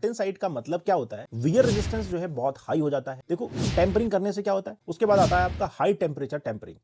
Martensite का मतलब क्या होता है, वियर रेजिस्टेंस जो है बहुत हाई हो जाता है। देखो टेम्परिंग करने से क्या होता है, उसके बाद आता है आपका हाई टेम्परेचर टेम्परिंग।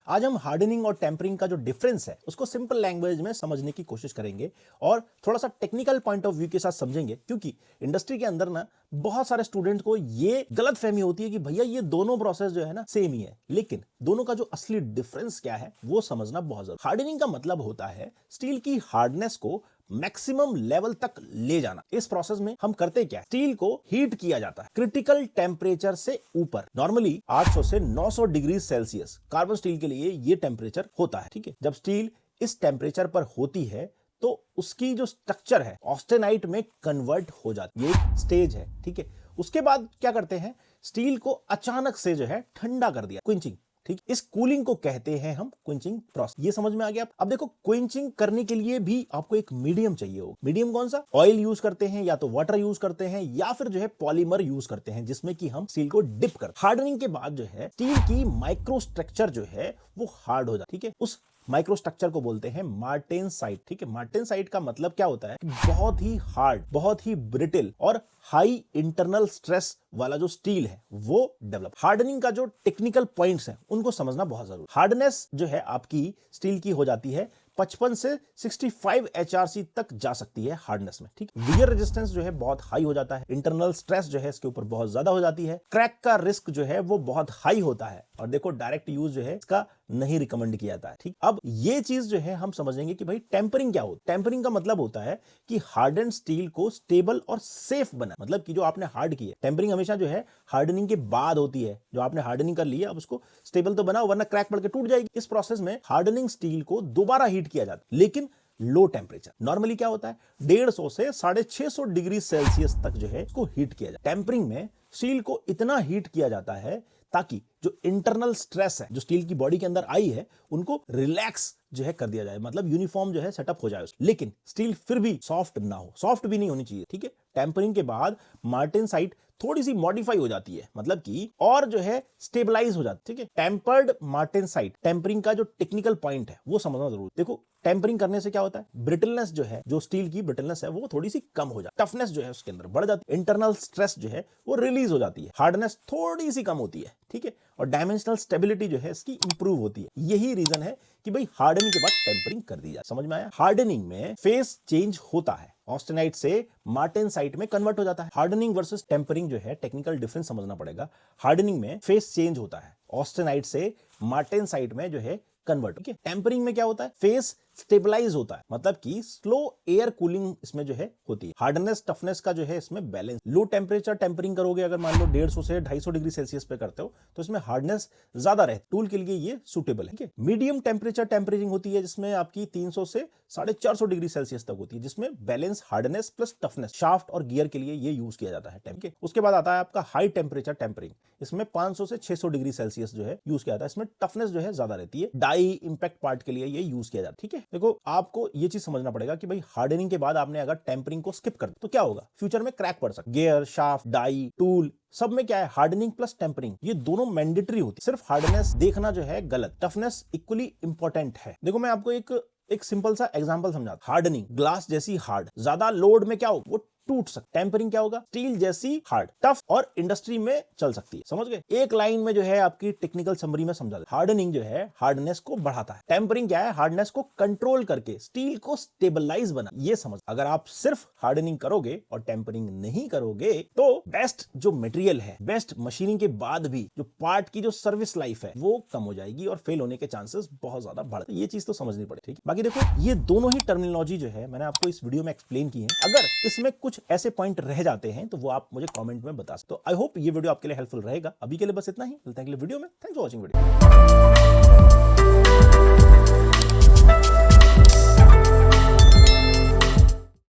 आज हम हार्डनिंग और टेम्परिंग का जो डिफरेंस है उसको सिंपल लैंग्वेज में समझने की कोशिश करेंगे और थोड़ा सा टेक्निकल पॉइंट ऑफ व्यू के साथ समझेंगे, क्योंकि इंडस्ट्री के अंदर ना बहुत सारे स्टूडेंट को ये गलत फहमी होती है कि भैया ये दोनों प्रोसेस जो है ना सेम ही है, लेकिन दोनों का जो असली डिफरेंस क्या है वो समझना बहुत जरूरी। हार्डनिंग का मतलब होता है स्टील की हार्डनेस को मैक्सिमम लेवल तक ले जाना। इस प्रोसेस में हम करते क्या, स्टील को हीट किया जाता है क्रिटिकल टेम्परेचर से ऊपर। नॉर्मली 800 से 900 डिग्री सेल्सियस कार्बन स्टील के लिए ये टेम्परेचर होता है, ठीक है। जब स्टील इस टेम्परेचर पर होती है तो उसकी जो स्ट्रक्चर है ऑस्टेनाइट में कन्वर्ट हो जाती है, ये एक स्टेज है, ठीक है। उसके बाद क्या करते हैं, स्टील को अचानक से जो है ठंडा कर दिया, क्विंचिंग, ठीक। इस कूलिंग को कहते हैं हम क्विंचिंग प्रोसेस। ये समझ में आ गया। अब देखो क्विंचिंग करने के लिए भी आपको एक मीडियम चाहिए होगा। मीडियम कौन सा, ऑयल यूज करते हैं या तो वाटर यूज करते हैं या फिर जो है पॉलीमर यूज करते हैं जिसमें कि हम स्टील को डिप कर। हार्डनिंग के बाद जो है स्टील की माइक्रो स्ट्रक्चर जो है वो हार्ड हो जाती है, ठीक है। उस माइक्रो स्ट्रक्चर को बोलते हैं मार्टेनसाइट, ठीक है। मार्टेनसाइट का मतलब क्या होता है, बहुत ही हार्ड, बहुत ही ब्रिटिल और हाई इंटरनल स्ट्रेस वाला जो स्टील है वो डेवलप। हार्डनिंग का जो टेक्निकल पॉइंट्स हैं उनको समझना बहुत जरूरी। हार्डनेस जो है आपकी स्टील की हो जाती है 55 से 65 HRC तक जा सकती है हार्डनेस में, ठीक। वियर रेजिस्टेंस जो है बहुत हाई हो जाता है, इंटरनल स्ट्रेस जो है इसके ऊपर बहुत ज्यादा हो जाती है, क्रैक का रिस्क जो है वो बहुत हाई होता है और देखो डायरेक्ट यूज जो है इसका नहीं रिकमेंड किया जाता है, ठीक। अब ये चीज जो है हम समझेंगे कि भाई टेम्परिंग क्या होता है। टेम्परिंग का मतलब होता है कि हार्डन स्टील को स्टेबल और सेफ बना, मतलब कि जो आपने हार्ड किया। टेम्परिंग हमेशा जो है हार्डनिंग के बाद होती है, जो आपने हार्डनिंग कर लिया अब उसको स्टेबल तो बनाओ वरना क्रैक पड़ के टूट जाएगी। इस प्रोसेस में हार्डनिंग स्टील को दोबारा हीट किया जाता है, लेकिन लो टेम्परेचर। नॉर्मली क्या होता है 150 से 650 डिग्री सेल्सियस तक जो है इसको हीट किया जाता है। टेम्परिंग में स्टील को इतना हीट किया जाता है ताकि जो इंटरनल स्ट्रेस है जो स्टील की बॉडी के अंदर आई है उनको रिलैक्स जो है कर दिया जाए, मतलब यूनिफॉर्म जो है सेटअप हो जाए। लेकिन स्टील फिर भी सॉफ्ट ना हो, सॉफ्ट भी नहीं होनी चाहिए, ठीक है। टेम्परिंग के बाद मार्टेनसाइट थोड़ी सी मॉडिफाई हो जाती है, मतलब कि और जो है स्टेबलाइज हो जाती है, ठीक है। टेम्पर्ड मार्टेनसाइट टेम्परिंग का जो टेक्निकल पॉइंट है वो समझना जरूरी। देखो टेम्परिंग करने से क्या होता है, ब्रिटलनेस जो है, जो स्टील की ब्रिटलनेस है वो थोड़ी सी कम हो जाती है, टफनेस जो है उसके अंदर बढ़ जाती है, इंटरनल स्ट्रेस जो है वो रिलीज हो जाती है, हार्डनेस थोड़ी सी कम होती है, ठीक है, और डायमेंशनल स्टेबिलिटी जो है इसकी इंप्रूव होती है। यही रीजन है कि भाई हार्डनिंग के बाद टेम्परिंग कर दी जाए। समझ में आया। हार्डनिंग में फेस चेंज होता है, ऑस्टेनाइट से मार्टेनसाइट में कन्वर्ट हो जाता है। हार्डनिंग वर्सेस टेम्परिंग जो है टेक्निकल डिफरेंस समझना पड़ेगा। हार्डनिंग में फेस चेंज होता है, ऑस्टेनाइट से मार्टेनसाइट में जो है कन्वर्ट, ठीक है। टेम्परिंग में क्या होता है, फेस स्टेबलाइज होता है, मतलब कि स्लो एयर कूलिंग इसमें जो है होती है। हार्डनेस टफनेस का जो है इसमें बैलेंस। लो टेम्परेचर टेम्परिंग करोगे अगर मान लो 150 से 250 डिग्री सेल्सियस पे करते हो तो इसमें हार्डनेस ज्यादा रहती है, टूल के लिए ये सूटेबल है, ठीक है। मीडियम टेम्परेचर टेम्परिंग होती है जिसमें आपकी 300 से 450 डिग्री सेल्सियस तक होती है, जिसमें balance hardness plus toughness, shaft और गियर के लिए ये यूज किया जाता है, ठीक है। उसके बाद आता है आपका हाई टेम्परेचर टेम्परिंग, इसमें 500 से 600 डिग्री सेल्सियस जो है यूज किया जाता है, इसमें टफनेस जो है ज्यादा रहती है, डाई इंपैक्ट पार्ट के लिए ये यूज किया जाता है, ठीक है। देखो आपको ये चीज समझना पड़ेगा कि भाई हार्डनिंग के बाद आपने अगर टेम्परिंग को स्किप कर दिया तो क्या होगा, फ्यूचर में क्रैक पड़ सकता है। गियर, शाफ्ट, डाई, टूल सब में क्या है, हार्डनिंग प्लस टेम्परिंग ये दोनों मैंडेटरी होती है। सिर्फ हार्डनेस देखना जो है गलत, टफनेस इक्वली इंपॉर्टेंट है। देखो मैं आपको एक सिंपल सा एग्जांपल समझाता। हार्डनिंग ग्लास जैसी हार्ड, ज्यादा लोड में क्या हो वो टूट सकता। टेम्परिंग क्या होगा, स्टील जैसी हार्ड, टफ और इंडस्ट्री में चल सकती है। समझ गए। एक लाइन में जो है आपकी टेक्निकल समरी में समझा दे। हार्डनिंग जो है हार्डनेस को बढ़ाता है, टेम्परिंग क्या है, हार्डनेस को कंट्रोल करके स्टील को स्टेबलाइज बना। ये समझ। अगर आप सिर्फ हार्डनिंग करोगे और टेम्परिंग नहीं करोगे तो बेस्ट जो मटेरियल है, बेस्ट मशीनिंग के बाद भी जो पार्ट की जो सर्विस लाइफ है वो कम हो जाएगी और फेल होने के चांसेस बहुत ज्यादा बढ़ते। ये चीज तो समझनी पड़े, ठीक है। बाकी देखो ये दोनों ही टर्मिनोलॉजी जो है मैंने आपको इस वीडियो में एक्सप्लेन की है। अगर इसमें कुछ ऐसे पॉइंट रह जाते हैं तो वो आप मुझे कमेंट में बता सकते हो। आई होप ये वीडियो आपके लिए हेल्पफुल रहेगा। अभी के लिए बस इतना ही, मिलते हैं अगले वीडियो में। Thanks for watching video.